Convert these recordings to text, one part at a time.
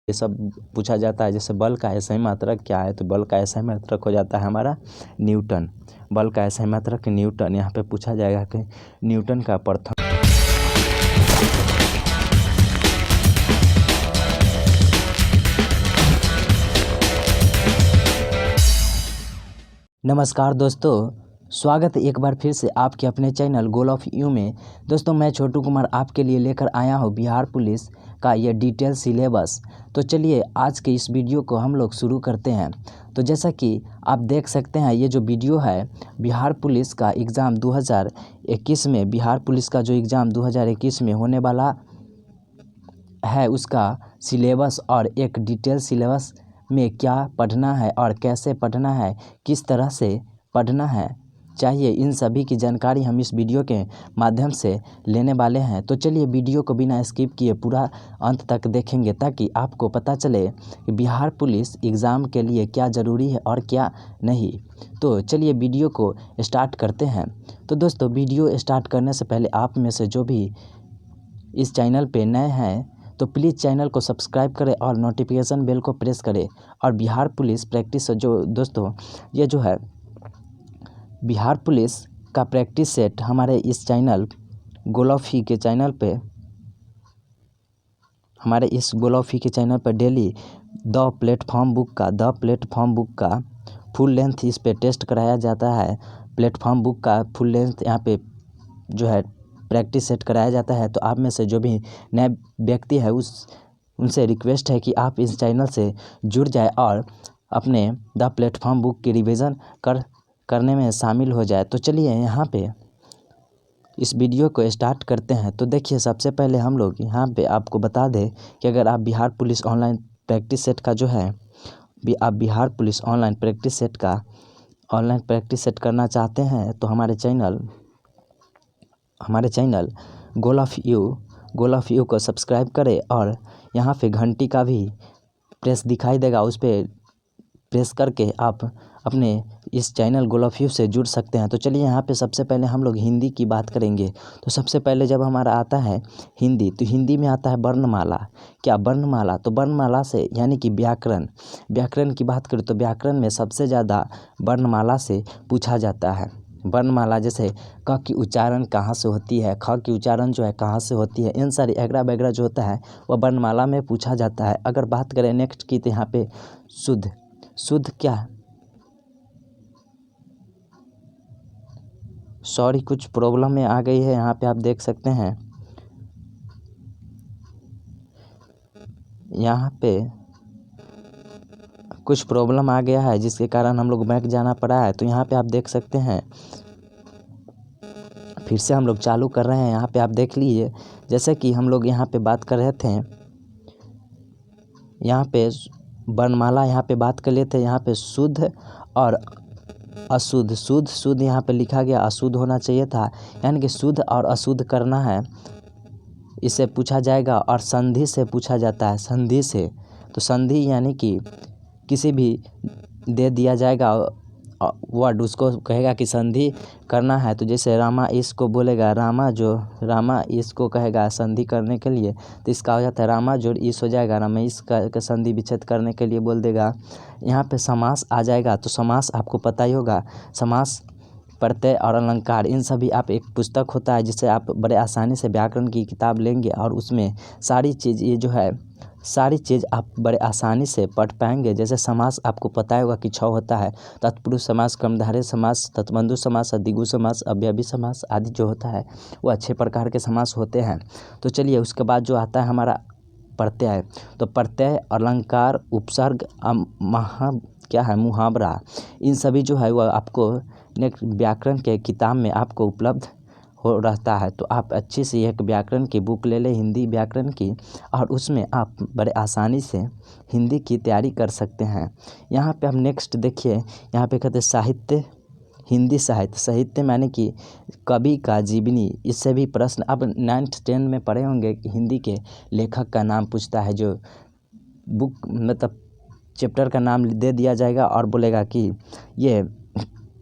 ये सब पूछा जाता है। जैसे बल का SI मात्रक क्या है, तो बल का SI मात्रक हो जाता है हमारा न्यूटन। बल का SI मात्रक न्यूटन। यहाँ पे पूछा जाएगा कि न्यूटन का प्रथम। नमस्कार दोस्तों, स्वागत है एक बार फिर से आपके अपने चैनल गोल ऑफ यू में। दोस्तों मैं छोटू कुमार आपके लिए लेकर आया हूँ बिहार पुलिस का ये डिटेल सिलेबस। तो चलिए आज के इस वीडियो को हम लोग शुरू करते हैं। तो जैसा कि आप देख सकते हैं, ये जो वीडियो है बिहार पुलिस का एग्ज़ाम 2021 में, बिहार पुलिस का जो एग्ज़ाम 2021 में होने वाला है उसका सिलेबस और एक डिटेल सिलेबस में क्या पढ़ना है और कैसे पढ़ना है, किस तरह से पढ़ना है चाहिए, इन सभी की जानकारी हम इस वीडियो के माध्यम से लेने वाले हैं। तो चलिए वीडियो को बिना स्किप किए पूरा अंत तक देखेंगे ताकि आपको पता चले कि बिहार पुलिस एग्ज़ाम के लिए क्या ज़रूरी है और क्या नहीं। तो चलिए वीडियो को स्टार्ट करते हैं। तो दोस्तों वीडियो स्टार्ट करने से पहले आप में से जो भी इस चैनल पे नए हैं तो प्लीज़ चैनल को सब्सक्राइब करें और नोटिफिकेशन बेल को प्रेस करें। और बिहार पुलिस प्रैक्टिस जो दोस्तों ये जो है बिहार पुलिस का प्रैक्टिस सेट हमारे इस चैनल गोल ऑफ यू के चैनल पे, हमारे इस गोल ऑफ यू के चैनल पर डेली द प्लेटफॉर्म बुक का फुल लेंथ इस पे टेस्ट कराया जाता है। प्लेटफॉर्म बुक का फुल लेंथ यहाँ पे जो है प्रैक्टिस सेट कराया जाता है। तो आप में से जो भी नए व्यक्ति है उनसे रिक्वेस्ट है कि आप इस चैनल से जुड़ जाए और अपने द प्लेटफॉर्म बुक की रिवीजन करने में शामिल हो जाए। तो चलिए यहाँ पे इस वीडियो को स्टार्ट करते हैं। तो देखिए सबसे पहले हम लोग यहाँ पे आपको बता दें कि अगर आप Bihar police online practice set का जो है आप Bihar police online practice set करना चाहते हैं तो हमारे चैनल गोल ऑफ यू को सब्सक्राइब करें और यहाँ पे घंटी का भी प्रेस दिखाई देगा, उस पर प्रेस करके आप अपने इस चैनल गोल ऑफ यू से जुड़ सकते हैं। तो चलिए यहाँ पे सबसे पहले हम लोग हिंदी की बात करेंगे। तो सबसे पहले जब हमारा आता है हिंदी, तो हिंदी में आता है वर्णमाला। क्या वर्णमाला? तो वर्णमाला से यानी कि व्याकरण की बात करें तो व्याकरण में सबसे ज़्यादा वर्णमाला से पूछा जाता है। वर्णमाला जैसे क की उच्चारण कहाँ से होती है, ख की उच्चारण जो है कहाँ से होती है, इन सारी एगरा वगैरह जो होता है वह वर्णमाला में पूछा जाता है। अगर बात करें नेक्स्ट की तो यहाँ पे शुद्ध क्या, सॉरी कुछ प्रॉब्लम में आ गई है, यहाँ पे आप देख सकते हैं। यहाँ पे कुछ प्रॉब्लम आ गया है जिसके कारण हम लोग बैक जाना पड़ा है। तो यहाँ पे आप देख सकते हैं, फिर से हम लोग चालू कर रहे हैं। यहाँ पे आप देख लीजिए, जैसे कि हम लोग यहाँ पे बात कर रहे थे, यहाँ पे वर्णमाला यहाँ पे बात कर लेते हैं। यहाँ पे शुद्ध और अशुद्ध, शुद्ध यहाँ पे लिखा गया, अशुद्ध होना चाहिए था, यानी कि शुद्ध और अशुद्ध करना है, इससे पूछा जाएगा। और संधि से पूछा जाता है, संधि से। तो संधि यानी कि किसी भी दे दिया जाएगा वर्ड, उसको कहेगा कि संधि करना है। तो जैसे रामा इसको बोलेगा, रामा इसको कहेगा संधि करने के लिए, तो इसका हो जाता है रामा जोड़ इस हो जाएगा, रामा इसका संधि विच्छेद करने के लिए बोल देगा। यहाँ पे समास आ जाएगा। तो समास आपको पता ही होगा, समास, प्रत्यय और अलंकार, इन सभी आप एक पुस्तक होता है जिससे आप बड़े आसानी से व्याकरण की किताब लेंगे और उसमें सारी चीज़ आप बड़े आसानी से पढ़ पाएंगे। जैसे समास आपको पता होगा कि 6 होता है, तत्पुरुष समास, कर्मधारय समास, तत्बंधु समास, द्विगु समास, अव्ययी समास आदि जो होता है वो 6 प्रकार के समास होते हैं। तो चलिए उसके बाद जो आता है हमारा प्रत्यय। तो प्रत्यय, अलंकार, उपसर्ग, मुहावरा, इन सभी जो है वह आपको नेक्स्ट व्याकरण के किताब में आपको उपलब्ध हो रहता है। तो आप अच्छी सी एक व्याकरण की बुक ले लें, हिंदी व्याकरण की, और उसमें आप बड़े आसानी से हिंदी की तैयारी कर सकते हैं। यहाँ पे हम नेक्स्ट देखिए, यहाँ पे कहते हैं साहित्य, हिंदी साहित्य माने कि कवि का जीवनी। इससे भी प्रश्न अब 9th 10 में पढ़े होंगे कि हिंदी के लेखक का नाम पूछता है, जो बुक मतलब चैप्टर का नाम दे दिया जाएगा और बोलेगा कि ये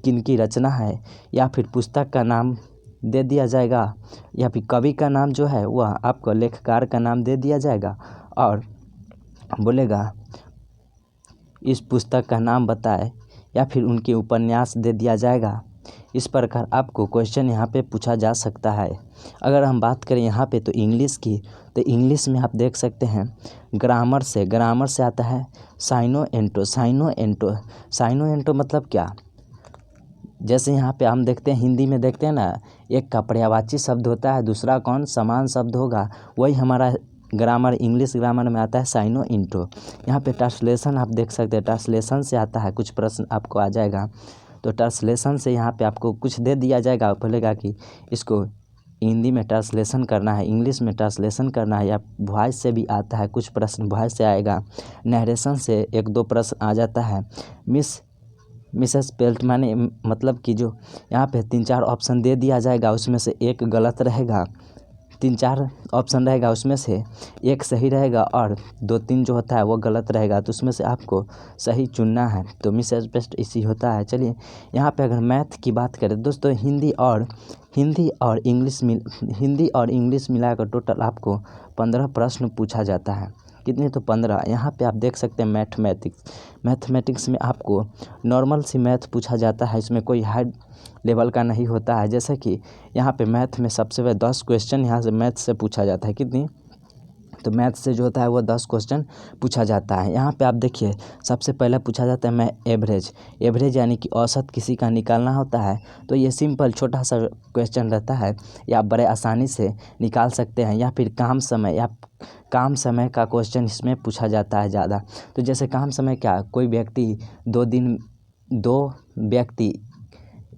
किनकी रचना है, या फिर पुस्तक का नाम दे दिया जाएगा, या फिर कवि का नाम जो है वह आपको लेखकार का नाम दे दिया जाएगा। और बोलेगा इस पुस्तक का नाम बताए या फिर उनके उपन्यास दे दिया जाएगा। इस प्रकार आपको क्वेश्चन यहाँ पे पूछा जा सकता है। अगर हम बात करें यहाँ पे तो इंग्लिश की, तो इंग्लिश में आप देख सकते हैं ग्रामर से आता है साइनो एंटो मतलब क्या। जैसे यहाँ पे हम देखते हैं हिंदी में देखते हैं ना, एक का पर्यायवाची शब्द होता है, दूसरा कौन समान शब्द होगा, वही हमारा ग्रामर इंग्लिश ग्रामर में आता है साइनो इंटो। यहाँ पे ट्रांसलेशन आप देख सकते हैं, ट्रांसलेशन से आता है, कुछ प्रश्न आपको आ जाएगा तो ट्रांसलेशन से यहाँ पे आपको कुछ दे दिया जाएगा, बोलेगा कि इसको हिंदी में ट्रांसलेशन करना है, इंग्लिश में ट्रांसलेशन करना है, या वॉइस से भी आता है, कुछ प्रश्न वॉइस से आएगा। नरेशन से एक दो प्रश्न आ जाता है। मिसेस पेल्ट माने मतलब कि जो यहाँ पे 3-4 ऑप्शन दे दिया जाएगा, उसमें से एक गलत रहेगा, 3-4 ऑप्शन रहेगा, उसमें से एक सही रहेगा और 2-3 जो होता है वो गलत रहेगा, तो उसमें से आपको सही चुनना है। तो मिसेस पेस्ट इसी होता है। चलिए यहाँ पे अगर मैथ की बात करें दोस्तों, हिंदी और इंग्लिश मिलाकर टोटल आपको 15 प्रश्न पूछा जाता है। कितने, तो 15। यहाँ पे आप देख सकते हैं मैथमेटिक्स में आपको नॉर्मल सी मैथ पूछा जाता है, इसमें कोई हाई लेवल का नहीं होता है। जैसे कि यहाँ पे मैथ में सबसे पहले 10 क्वेश्चन यहाँ से मैथ से पूछा जाता है। कितनी, तो मैथ से जो होता है वो 10 क्वेश्चन पूछा जाता है। यहाँ पे आप देखिए सबसे पहले पूछा जाता है मैं एवरेज यानी कि औसत किसी का निकालना होता है। तो ये सिंपल छोटा सा क्वेश्चन रहता है, या बड़े आसानी से निकाल सकते हैं। या फिर काम समय का क्वेश्चन इसमें पूछा जाता है ज़्यादा। तो जैसे काम समय क्या, कोई व्यक्ति दो व्यक्ति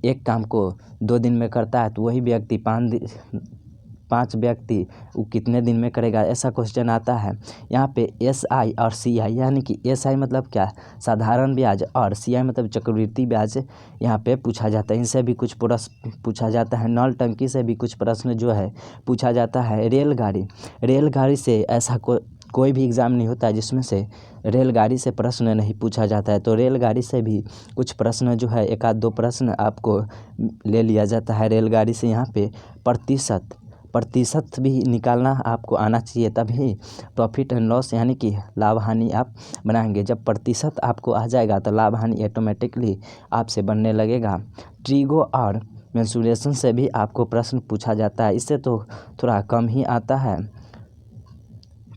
एक काम को 2 दिन में करता है, तो वही व्यक्ति 5 व्यक्ति वो कितने दिन में करेगा, ऐसा क्वेश्चन आता है। यहाँ पे SI और CI यानी कि SI मतलब क्या, साधारण ब्याज, और CI मतलब चक्रवृद्धि ब्याज यहाँ पे पूछा जाता है। इनसे भी कुछ प्रश्न पूछा जाता है। नल टंकी से भी कुछ प्रश्न जो है पूछा जाता है। रेलगाड़ी से ऐसा कोई भी एग्ज़ाम नहीं होता है जिसमें से रेलगाड़ी से प्रश्न नहीं पूछा जाता है। तो रेलगाड़ी से भी कुछ प्रश्न जो है, 1-2 प्रश्न आपको ले लिया जाता है रेलगाड़ी से। यहाँ पे प्रतिशत भी निकालना आपको आना चाहिए, तभी प्रॉफिट एंड लॉस यानी कि लाभ हानि आप बनाएंगे। जब प्रतिशत आपको आ जाएगा तो लाभ हानि ऑटोमेटिकली आपसे बनने लगेगा। ट्रिगो और मेंसुरेशन से भी आपको प्रश्न पूछा जाता है, इससे तो थोड़ा कम ही आता है।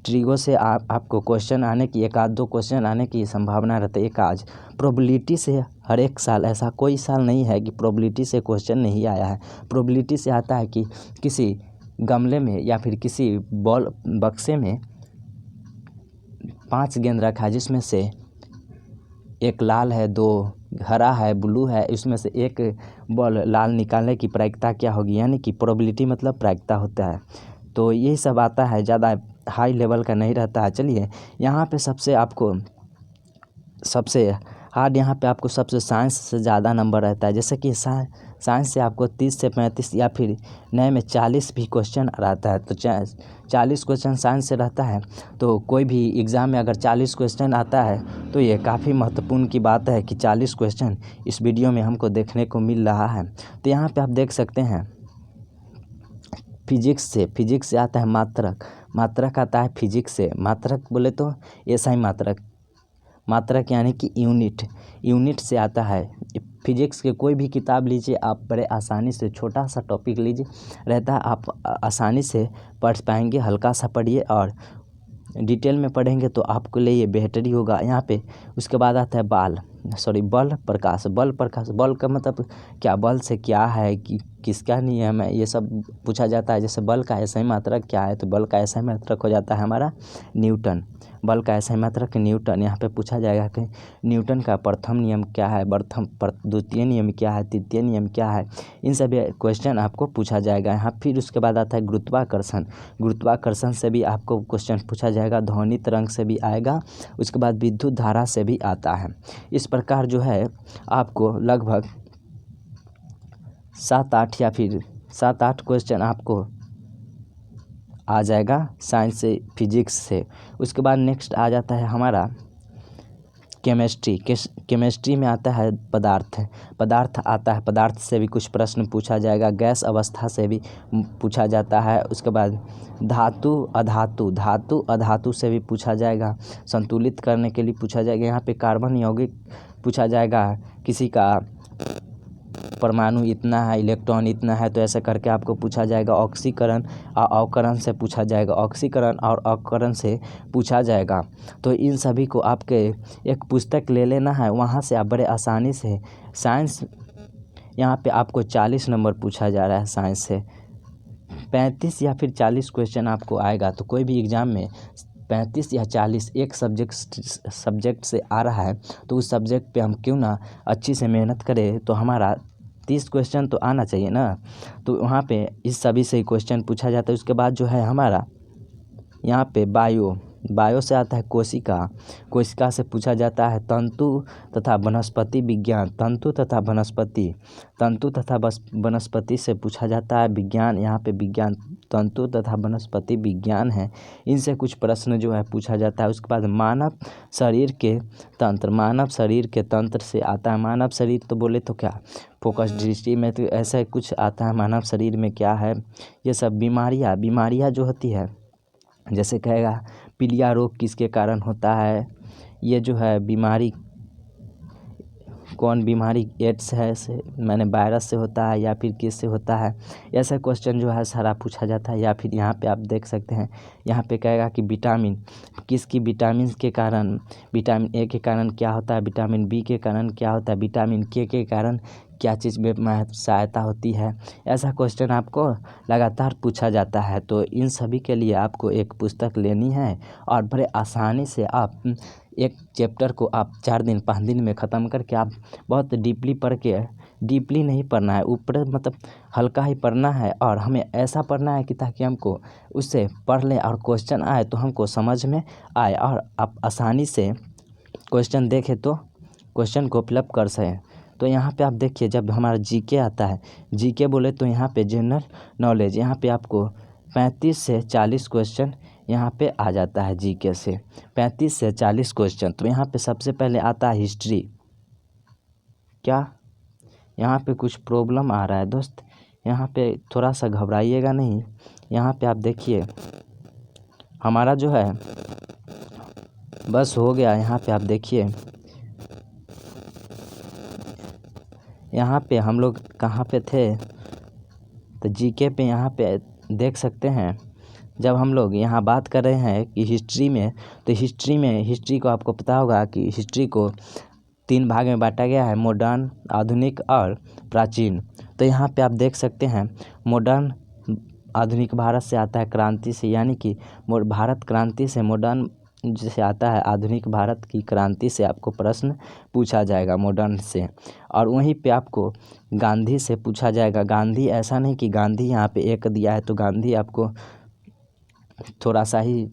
ट्रिगो से आपको क्वेश्चन आने की 1-2 क्वेश्चन आने की संभावना रहती है। एक आज प्रोबेबिलिटी से हर एक साल, ऐसा कोई साल नहीं है कि प्रोबेबिलिटी से क्वेश्चन नहीं आया है। प्रोबेबिलिटी से आता है कि किसी गमले में या फिर किसी बॉल बक्से में 5 गेंद रखा है, जिसमें से एक लाल है, 2 हरा है, ब्लू है, इसमें से एक बॉल लाल निकालने की प्रायिकता क्या होगी, यानी कि प्रोबेबिलिटी मतलब प्रायिकता होता है। तो यही सब आता है, ज़्यादा हाई लेवल का नहीं रहता है। चलिए यहाँ पे सबसे हार्ड यहाँ पे आपको सबसे साइंस से ज़्यादा नंबर रहता है। जैसे कि साइंस से आपको 30 से 35 या फिर नए में 40 भी क्वेश्चन रहता है। तो 40 क्वेश्चन साइंस से रहता है। तो कोई भी एग्ज़ाम में अगर 40 क्वेश्चन आता है तो ये काफ़ी महत्वपूर्ण की बात है कि 40 क्वेश्चन इस वीडियो में हमको देखने को मिल रहा है। तो यहाँ पर आप देख सकते हैं फिजिक्स से आता है मात्रक आता है फिजिक्स से। मात्रक बोले तो ऐसा ही मात्रक यानी कि यूनिट से आता है। फिजिक्स के कोई भी किताब लीजिए आप, बड़े आसानी से छोटा सा टॉपिक लीजिए रहता है, आप आसानी से पढ़ पाएंगे। हल्का सा पढ़िए और डिटेल में पढ़ेंगे तो आपके लिए ये बेहतर ही होगा। यहाँ पे उसके बाद आता है बल प्रकाश। बल का मतलब क्या, बल से क्या है कि किसका नियम है, ये सब पूछा जाता है। जैसे बल का ऐसा ही मात्रक क्या है, तो बल का ऐसा ही मात्रक हो जाता है हमारा न्यूटन। बल का ऐसा ही मात्रक न्यूटन। यहाँ पे पूछा जाएगा कि न्यूटन का प्रथम नियम क्या है, द्वितीय नियम क्या है, तृतीय नियम क्या है, इन सभी क्वेश्चन आपको पूछा जाएगा यहाँ। फिर उसके बाद आता है गुरुत्वाकर्षण से भी आपको क्वेश्चन पूछा जाएगा। ध्वनि तरंग से भी आएगा। उसके बाद विद्युत धारा से भी आता है। इस प्रकार जो है आपको लगभग 7-8 या फिर 7-8 क्वेश्चन आपको आ जाएगा साइंस से, फिजिक्स से। उसके बाद नेक्स्ट आ जाता है हमारा केमिस्ट्री में आता है पदार्थ आता है, पदार्थ से भी कुछ प्रश्न पूछा जाएगा। गैस अवस्था से भी पूछा जाता है। उसके बाद धातु अधातु से भी पूछा जाएगा। संतुलित करने के लिए पूछा जाएगा। यहाँ पे कार्बन यौगिक पूछा जाएगा, किसी का परमाणु इतना है, इलेक्ट्रॉन इतना है, तो ऐसा करके आपको पूछा जाएगा। ऑक्सीकरण और अवकरण से पूछा जाएगा। ऑक्सीकरण और अवकरण से पूछा जाएगा। तो इन सभी को आपके एक पुस्तक ले लेना है, वहाँ से आप बड़े आसानी से साइंस, यहाँ पे आपको 40 नंबर पूछा जा रहा है साइंस से। 35 या फिर 40 क्वेश्चन आपको आएगा। तो कोई भी एग्ज़ाम में 35 या 40 एक सब्जेक्ट से आ रहा है, तो उस सब्जेक्ट पे हम क्यों ना अच्छी से मेहनत करें। तो हमारा 30 क्वेश्चन तो आना चाहिए ना। तो वहाँ पे इस सभी से क्वेश्चन पूछा जाता है। उसके बाद जो है हमारा यहाँ पे बायो से आता है कोशिका से पूछा जाता है तंतु तथा वनस्पति विज्ञान। तंतु तथा वनस्पति से पूछा जाता है विज्ञान। यहाँ पे विज्ञान तंतु तथा वनस्पति विज्ञान है, इनसे कुछ प्रश्न जो है पूछा जाता है। उसके बाद मानव शरीर के तंत्र से आता है। मानव शरीर तो बोले तो क्या फोकस दृष्टि में तो ऐसा कुछ आता है। मानव शरीर में क्या है, ये सब बीमारियाँ जो होती है, जैसे कहेगा पीलिया रोग किसके कारण होता है, ये जो है बीमारी कौन बीमारी एड्स है से मैंने वायरस से होता है या फिर किससे होता है, ऐसा क्वेश्चन जो है सारा पूछा जाता है। या फिर यहाँ पे आप देख सकते हैं, यहाँ पे कहेगा कि विटामिन के कारण, विटामिन ए के कारण क्या होता है, विटामिन बी के कारण क्या होता है, विटामिन के कारण क्या चीज़ में सहायता होती है। ऐसा क्वेश्चन आपको लगातार पूछा जाता है। तो इन सभी के लिए आपको एक पुस्तक लेनी है और बड़े आसानी से आप एक चैप्टर को आप 4 दिन 5 दिन में ख़त्म करके आप बहुत डीपली पढ़ के, डीपली नहीं पढ़ना है, ऊपर मतलब हल्का ही पढ़ना है। और हमें ऐसा पढ़ना है कि ताकि हमको उससे पढ़ लें और क्वेश्चन आए तो हमको समझ में आए और आप आसानी से क्वेश्चन देखें तो क्वेश्चन को फिलअप कर सकें। तो यहाँ पे आप देखिए, जब हमारा जीके आता है, जीके बोले तो यहाँ पे जनरल नॉलेज, यहाँ पे आपको 35 से 40 क्वेश्चन यहाँ पे आ जाता है। जीके से 35 से 40 क्वेश्चन। तो यहाँ पे सबसे पहले आता है हिस्ट्री। क्या यहाँ पे कुछ प्रॉब्लम आ रहा है दोस्त, यहाँ पे थोड़ा सा घबराइएगा नहीं। यहाँ पे आप देखिए हमारा जो है बस हो गया। यहाँ पे आप देखिए, यहाँ पे हम लोग कहाँ पे थे, तो जीके पे यहाँ पे देख सकते हैं। जब हम लोग यहाँ बात कर रहे हैं कि हिस्ट्री में, तो हिस्ट्री को आपको पता होगा कि हिस्ट्री को 3 भाग में बांटा गया है, मॉडर्न, आधुनिक और प्राचीन। तो यहाँ पे आप देख सकते हैं मॉडर्न आधुनिक भारत से आता है क्रांति से, यानी कि भारत क्रांति से, मॉडर्न जैसे आता है आधुनिक भारत की क्रांति से आपको प्रश्न पूछा जाएगा मॉडर्न से। और वहीं पे आपको गांधी से पूछा जाएगा। गांधी, ऐसा नहीं कि गांधी यहाँ पे एक दिया है तो गांधी आपको थोड़ा सा ही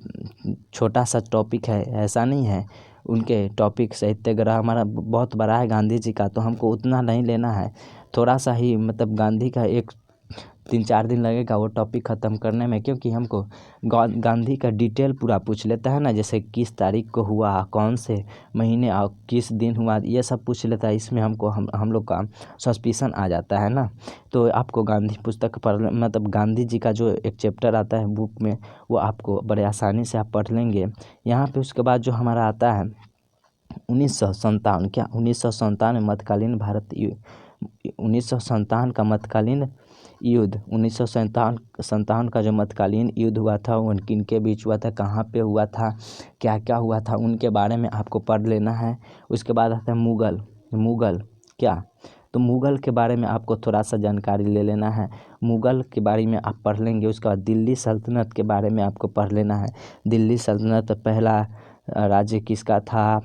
छोटा सा टॉपिक है, ऐसा नहीं है। उनके टॉपिक सत्याग्रह हमारा बहुत बड़ा है गांधी जी का, तो हमको उतना नहीं लेना है, थोड़ा सा ही मतलब गांधी का 3-4 दिन लगेगा वो टॉपिक ख़त्म करने में, क्योंकि हमको गांधी का डिटेल पूरा पूछ लेता है ना, जैसे किस तारीख को हुआ, कौन से महीने और किस दिन हुआ, ये सब पूछ लेता है। इसमें हमको हम लोग का सस्पिशन आ जाता है ना। तो आपको गांधी पुस्तक पढ़ मतलब गांधी जी का जो एक चैप्टर आता है बुक में, वो आपको बड़े आसानी से आप पढ़ लेंगे। यहाँ पे उसके बाद जो हमारा आता है 1957, क्या 1957 में मध्यकालीन भारत 1957 का मध्यकालीन युद्ध, 1957 का जो मध्यकालीन युद्ध हुआ था वो किन के बीच हुआ था, कहाँ पे हुआ था, क्या क्या हुआ था, उनके बारे में आपको पढ़ लेना है। उसके बाद आता है मुग़ल क्या, तो मुग़ल के बारे में आपको थोड़ा सा जानकारी ले लेना है। मुग़ल के बारे में आप पढ़ लेंगे। उसके बाद दिल्ली सल्तनत के बारे में आपको पढ़ लेना है। दिल्ली सल्तनत पहला राज्य किसका था,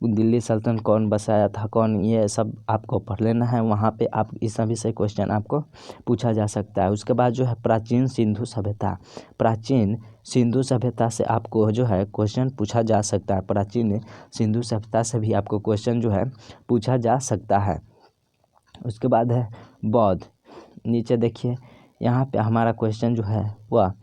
दिल्ली सल्तनत कौन बसाया था, कौन, ये सब आपको पढ़ लेना है। वहाँ पे आप इस सभी से क्वेश्चन आपको पूछा जा सकता है। उसके बाद जो है प्राचीन सिंधु सभ्यता से आपको जो है क्वेश्चन पूछा जा सकता है। प्राचीन सिंधु सभ्यता से भी आपको क्वेश्चन जो है पूछा जा सकता है। उसके बाद है बौद्ध। नीचे देखिए यहाँ पे हमारा क्वेश्चन जो है वह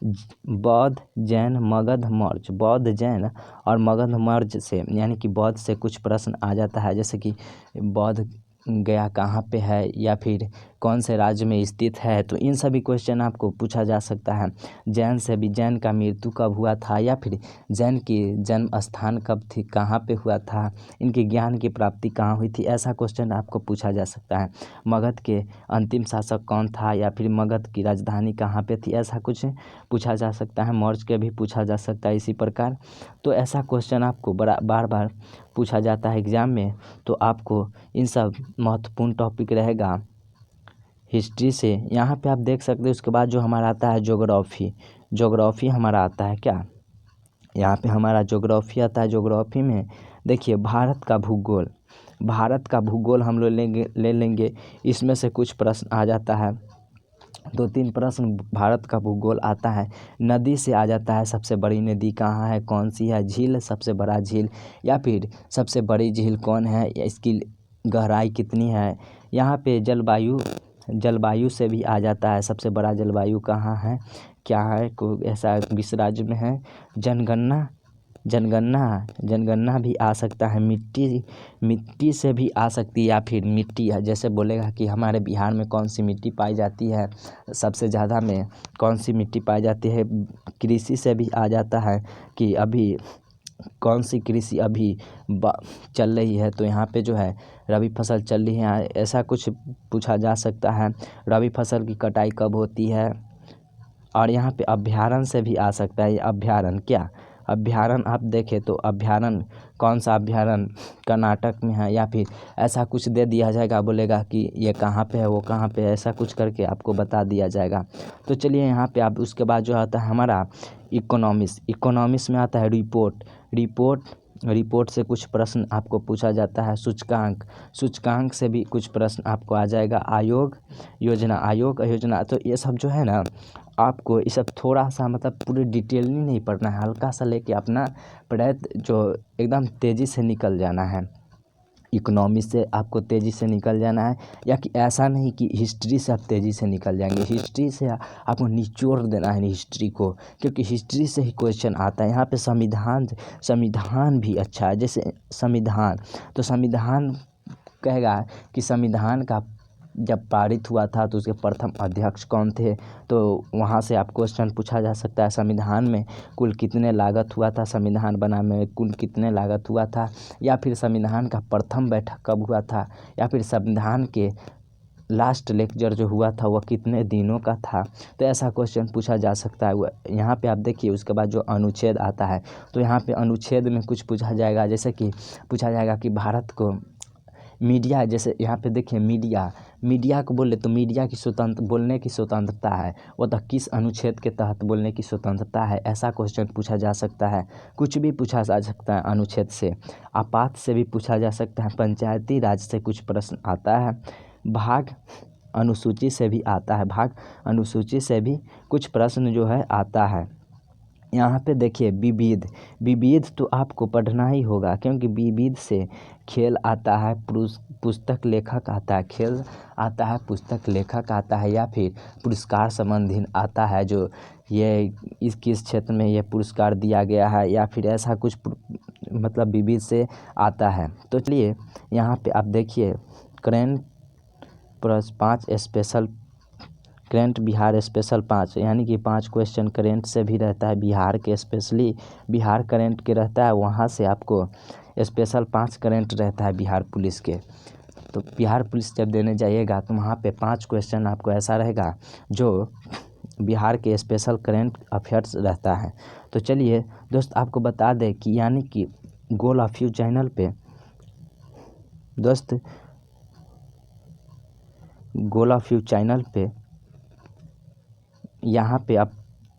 बौद्ध जैन मगध मौर्य, बौद्ध जैन और मगध मौर्य से यानी कि बौद्ध से कुछ प्रश्न आ जाता है, जैसे कि बौद्ध गया कहाँ पे है या फिर कौन से राज्य में स्थित है, तो इन सभी क्वेश्चन आपको पूछा जा सकता है। जैन से भी जैन का मृत्यु कब हुआ था या फिर जैन की जन्म स्थान कब थी, कहाँ पे हुआ था, इनके ज्ञान की प्राप्ति कहाँ हुई थी, ऐसा क्वेश्चन आपको पूछा जा सकता है। मगध के अंतिम शासक कौन था या फिर मगध की राजधानी कहाँ पे थी, ऐसा कुछ पूछा जा सकता है। मौर्य के भी पूछा जा सकता है इसी प्रकार। तो ऐसा क्वेश्चन आपको बार बार पूछा जाता है एग्ज़ाम में। तो आपको इन सब महत्वपूर्ण टॉपिक रहेगा हिस्ट्री से। यहाँ पे आप देख सकते हैं। उसके बाद जो हमारा आता है ज्योग्राफी, ज्योग्राफी हमारा आता है क्या, यहाँ पे हमारा ज्योग्राफी आता है। ज्योग्राफी में देखिए भारत का भूगोल, भारत का भूगोल हम लोग ले लेंगे। इसमें से कुछ प्रश्न आ जाता है, 2-3 प्रश्न भारत का भूगोल आता है। नदी से आ जाता है, सबसे बड़ी नदी कहाँ है, कौन सी है, झील सबसे बड़ा झील या फिर सबसे बड़ी झील कौन है, या इसकी गहराई कितनी है। यहाँ पे जलवायु, जलवायु से भी आ जाता है, सबसे बड़ा जलवायु कहाँ है, क्या है, को ऐसा किस राज्य में है। जनगणना, जनगणना, जनगणना भी आ सकता है। मिट्टी, मिट्टी से भी आ सकती है या फिर मिट्टी है, जैसे बोलेगा कि हमारे बिहार में कौन सी मिट्टी पाई जाती है, सबसे ज़्यादा में कौन सी मिट्टी पाई जाती है। कृषि से भी आ जाता है कि अभी कौन सी कृषि अभी चल रही है, तो यहाँ पे जो है रबी फसल चल रही है, ऐसा कुछ पूछा जा सकता है। रबी फसल की कटाई कब होती है। और यहाँ पे अभ्यारण्य से भी आ सकता है। अभ्यारण्य क्या, अभ्यारण्य आप देखें तो अभ्यारण्य कौन सा अभ्यारण्य कर्नाटक में है या फिर ऐसा कुछ दे दिया जाएगा, बोलेगा कि ये कहाँ पे है, वो कहाँ पे है, ऐसा कुछ करके आपको बता दिया जाएगा। तो चलिए यहाँ पे आप, उसके बाद जो आता है हमारा इकोनॉमिक्स, इकोनॉमिक्स में आता है रिपोर्ट, रिपोर्ट, रिपोर्ट से कुछ प्रश्न आपको पूछा जाता है। सूचकांक, सूचकांक से भी कुछ प्रश्न आपको आ जाएगा। आयोग, योजना, आयोग योजना, तो ये सब जो है ना आपको ये सब थोड़ा सा मतलब पूरी डिटेल में नहीं पढ़ना है, हल्का सा लेके अपना प्रयत्न जो एकदम तेज़ी से निकल जाना है। इकोनॉमी से आपको तेज़ी से निकल जाना है, या कि ऐसा नहीं कि हिस्ट्री से आप तेज़ी से निकल जाएंगे। हिस्ट्री से आपको निचोड़ देना है हिस्ट्री को, क्योंकि हिस्ट्री से ही क्वेश्चन आता है। यहाँ पे संविधान, संविधान भी अच्छा है। जैसे संविधान, तो संविधान कहेगा कि संविधान का जब पारित हुआ था तो उसके प्रथम अध्यक्ष कौन थे, तो वहाँ से आप क्वेश्चन पूछा जा सकता है। संविधान में कुल कितने लागत हुआ था, संविधान बनाने में कुल कितने लागत हुआ था, या फिर संविधान का प्रथम बैठक कब हुआ था, या फिर संविधान के लास्ट लेक्चर जो हुआ था वह कितने दिनों का था। तो ऐसा क्वेश्चन पूछा जा सकता है। यहाँ पे आप देखिए उसके बाद जो अनुच्छेद आता है, तो यहाँ पे अनुच्छेद में कुछ पूछा जाएगा, जैसे कि पूछा जाएगा कि भारत को मीडिया, जैसे यहाँ पे देखिए मीडिया, मीडिया को बोले तो मीडिया की स्वतंत्र, बोलने की स्वतंत्रता है, वो तो किस अनुच्छेद के तहत बोलने की स्वतंत्रता है, ऐसा क्वेश्चन पूछा जा सकता है। कुछ भी पूछा जा सकता है अनुच्छेद से। आपात से भी पूछा जा सकता है। पंचायती राज से कुछ प्रश्न आता है। भाग अनुसूची से भी आता है, भाग अनुसूची से भी कुछ प्रश्न जो है आता है। यहाँ पे देखिए विविध, विविध तो आपको पढ़ना ही होगा, क्योंकि विविध से खेल आता है, पुस्तक लेखक आता है, खेल आता है, पुस्तक लेखक आता है, या फिर पुरस्कार संबंधी आता है, जो ये इस किस क्षेत्र में ये पुरस्कार दिया गया है, या फिर ऐसा कुछ मतलब विविध से आता है। तो चलिए यहाँ पे आप देखिए current plus 5 special, current Bihar special 5, यानी कि 5 क्वेश्चन करेंट से भी रहता है, बिहार के स्पेशली बिहार करेंट के रहता है, वहाँ से आपको स्पेशल 5 करेंट रहता है बिहार पुलिस के। तो बिहार पुलिस जब देने जाइएगा तो वहाँ पे 5 क्वेश्चन आपको ऐसा रहेगा जो बिहार के स्पेशल करेंट अफेयर्स रहता है। तो चलिए दोस्त आपको बता दें कि यानी कि गोल ऑफ यू चैनल पे दोस्त, गोल ऑफ यू चैनल पे यहाँ पे आप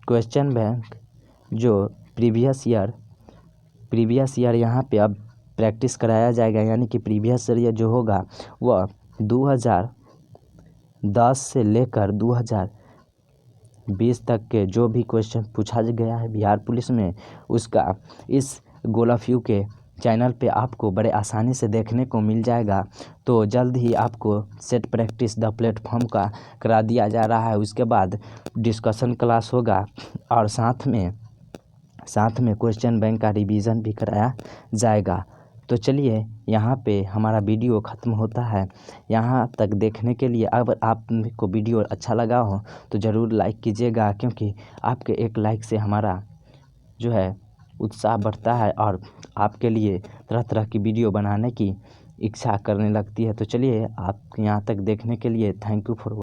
क्वेश्चन बैंक जो प्रीवियस ईयर यहाँ पे अब प्रैक्टिस कराया जाएगा, यानी कि प्रीवियस ईयर जो होगा वह 2010 से लेकर 2020 तक के जो भी क्वेश्चन पूछा गया है बिहार पुलिस में, उसका इस गोल ऑफ यू के चैनल पे आपको बड़े आसानी से देखने को मिल जाएगा। तो जल्द ही आपको सेट प्रैक्टिस द प्लेटफॉर्म का करा दिया जा रहा है। उसके बाद डिस्कशन क्लास होगा और साथ में क्वेश्चन बैंक का रिवीजन भी कराया जाएगा। तो चलिए यहाँ पे हमारा वीडियो ख़त्म होता है। यहाँ तक देखने के लिए अगर आपको वीडियो अच्छा लगा हो तो ज़रूर लाइक कीजिएगा, क्योंकि आपके एक लाइक से हमारा जो है उत्साह बढ़ता है और आपके लिए तरह तरह की वीडियो बनाने की इच्छा करने लगती है। तो चलिए आप यहाँ तक देखने के लिए थैंक यू फॉर